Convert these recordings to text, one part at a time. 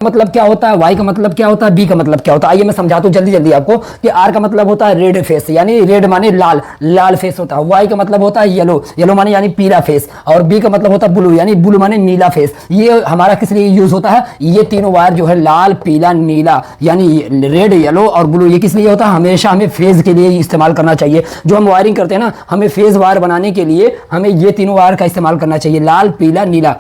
मतलब क्या होता है, वाई का मतलब क्या होता है, बी का मतलब क्या होता है। आइए मैं समझाता हूँ जल्दी जल्दी आपको कि आर का मतलब होता है रेड फेस, यानी रेड माने लाल, लाल फेस होता है। वाई का मतलब होता है येलो, येलो माने यानी पीला फेस। और बी का मतलब होता है ब्लू, यानी ब्लू माने नीला फेस। ये हमारा किस लिए यूज होता है, ये तीनों वायर जो है लाल पीला नीला यानी रेड येलो और ब्लू, ये किस लिए होता है, हमेशा हमें फेज के लिए इस्तेमाल करना चाहिए। जो हम वायरिंग करते हैं ना, हमें फेज वायर बनाने के लिए हमें ये तीनों वायर का इस्तेमाल करना चाहिए, लाल पीला नीला।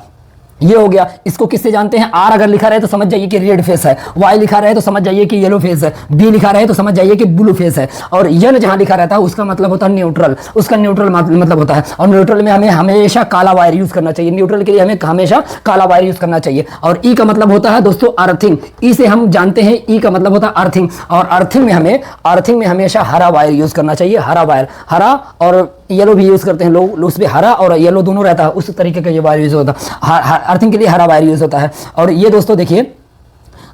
ये हो गया। इसको किससे जानते हैं, आर अगर लिखा रहे तो समझ जाइए कि रेड फेस है, वाई लिखा रहे तो समझ जाइए कि येलो फेस है, बी लिखा रहे तो समझ जाइए कि ब्लू फेस है, और एन जहां लिखा रहता है उसका मतलब होता है न्यूट्रल, उसका न्यूट्रल मतलब होता है। और न्यूट्रल में हमें हमेशा काला वायर यूज करना चाहिए, न्यूट्रल के लिए हमें हमेशा काला वायर यूज करना चाहिए। और ई का मतलब होता है दोस्तों अर्थिंग, ई से हम जानते हैं ई का मतलब होता है अर्थिंग, और अर्थिंग में हमेशा हरा वायर यूज करना चाहिए, हरा वायर, हरा और येलो भी यूज करते हैं लोग, उसमें हरा और येलो दोनों रहता है, उस तरीके का ये वायर यूज होता है। अर्थिंग के लिए हरा वायर यूज होता है। और ये दोस्तों देखिए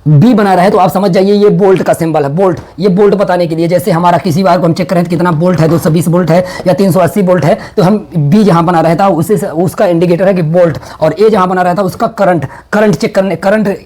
बी बना रहा है तो आप समझ जाइए ये बोल्ट का सिंबल है, बोल्ट। ये बोल्ट बताने के लिए, जैसे हमारा किसी वायर को हम चेक करें तो कितना बोल्ट है, 220 बोल्ट है या 380 बोल्ट है, तो हम बी जहां बना रहा था उसे उसका इंडिकेटर है कि बोल्ट, और ए जहां बना रहा था उसका करंट चेक करने, करंट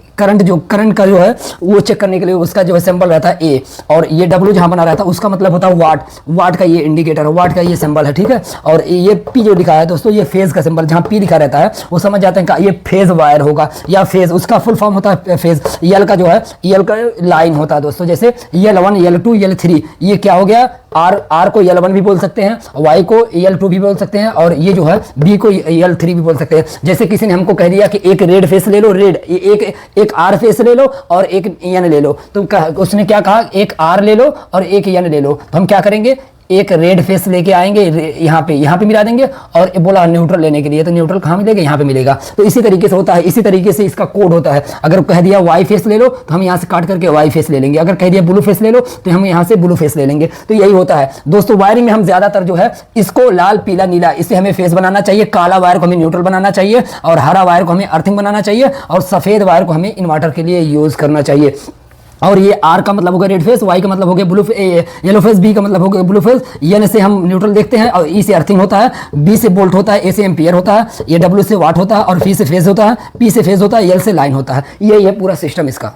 का जो है वो चेक करने के लिए उसका जो है सिंबल रहता है ए। और ये डब्ल्यू जहां बना रहता है उसका मतलब होता है वाट, वाट का ये इंडिकेटर है, वाट का ये सिंबल है, ठीक है। और ये पी जो लिखा है दोस्तों, ये फेज का सिंबल, जहां पी लिखा रहता है वो समझ जाते हैं कि ये फेज वायर होगा, या फेज उसका फुल फॉर्म होता है फेज। यल का जो है, यल का लाइन होता है दोस्तों, जैसे L1 L2 L3, ये क्या हो गया, आर को L1 भी बोल सकते हैं, वाई को L2 भी बोल सकते हैं, और ये जो है बी को L3 भी बोल सकते हैं। जैसे किसी ने हमको कह दिया कि एक रेड फेस ले लो, रेड, एक आर फेस ले लो और एक एन ले लो, तो उसने क्या कहा, एक आर ले लो और एक एन ले लो, तो हम क्या करेंगे, एक रेड फेस लेके आएंगे, यहाँ पे मिला देंगे, और बोला न्यूट्रल लेने के लिए, तो न्यूट्रल कहाँ मिलेगा, यहाँ पे मिलेगा। तो इसी तरीके से होता है, इसी तरीके से इसका कोड होता है। अगर कह दिया वाई फेस ले लो तो हम यहाँ से काट करके वाई फेस ले लेंगे, अगर कह दिया ब्लू फेस ले लो तो हम यहाँ से ब्लू फेस ले लेंगे। तो यही होता है दोस्तों, वायरिंग में हम ज्यादातर जो है इसको लाल पीला नीला, इससे हमें फेस बनाना चाहिए, काला वायर को हमें न्यूट्रल बनाना चाहिए, और हरा वायर को हमें अर्थिंग बनाना चाहिए, और सफेद वायर को हमें इन्वर्टर के लिए यूज करना चाहिए। और ये आर का मतलब हो गया रेड फेस, वाई का मतलब हो गया येलो फेस, बी का मतलब हो गया ब्लू फेस, एन से हम न्यूट्रल देखते हैं, और ई से अर्थिंग होता है, बी से बोल्ट होता है, ए से एम्पियर होता है, ये डब्ल्यू से वाट होता है, और फी से फेज होता है, पी से फेज होता है, एल से लाइन होता है। ये पूरा सिस्टम इसका।